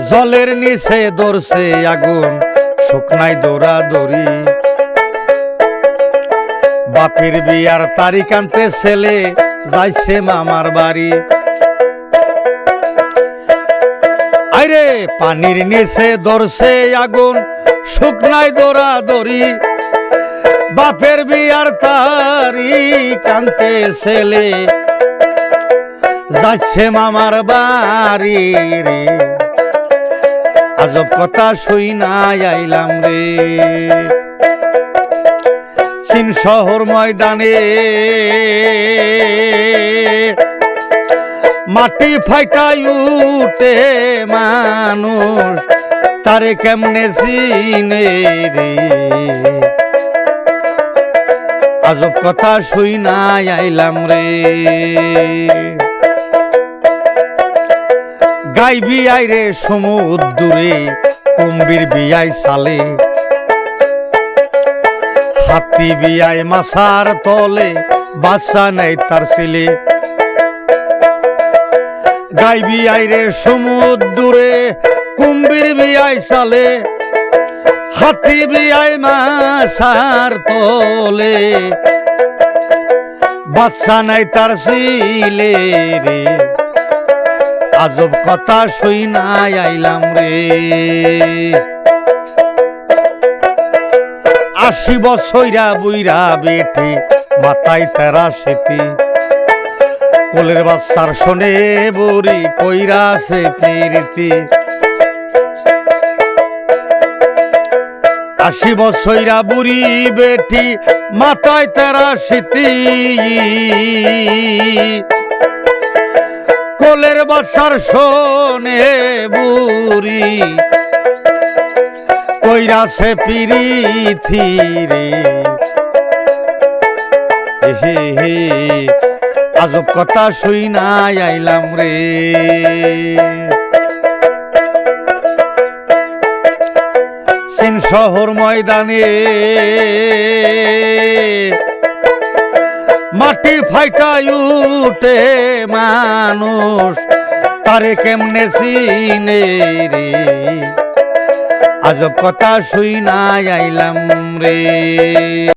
জলের নিচে ধরছে আগুন শুকনাই দৌড়াদৌড়ি বাপের বিয়ার তারিখ আনতে ছেলে যাইছে মামার বাড়ি আইরে পানির নিচে ধরছে আগুন শুকনাই দৌড়াদৌড়ি বাপের বিয়ার তারিখ আনতে ছেলে যাচ্ছে মামার বাড়ি রে আজব কথা শুই না আইলাম রে চীন শহর ময়দানে মাটি ফাইটাই উঠে মানুষ তারে কেমনে চিনে রে আজব কথা শুই না আইলাম রে গাই বিয়াই রে সমুদ্রে কুম্ভীর বিয়াই সালে হাতি বিয়াই মাছার তলে বাচ্চা নেই তার ছেলে গাই বিয়াই রে সমুদ্রে কুম্ভীর বিয়াই সালে হাতি বিয়াই মাছার তলে বাচ্চা নাই তার ছেলে রে আজব কথা শুই না আইলাম রে 80 বছরা বুইরা বেটি মাথায় তেরা সেটি কোলের বাচ্চার শোনে বুড়ি কইরা সে প্রীতি 80 বছরা বুড়ি বেটি মাথায় তেরা সেটি কোলের বাচ্চার শোনে বুড়ি কইরা সে প্রীতি রে হে হে আজব কথা শুই না আইলাম রে চীন শহর ময়দানে মাটি ফাইটাই উঠে মানুষ তারে কেমনে চিনে রে আজব কথা শুই না আইলাম রে।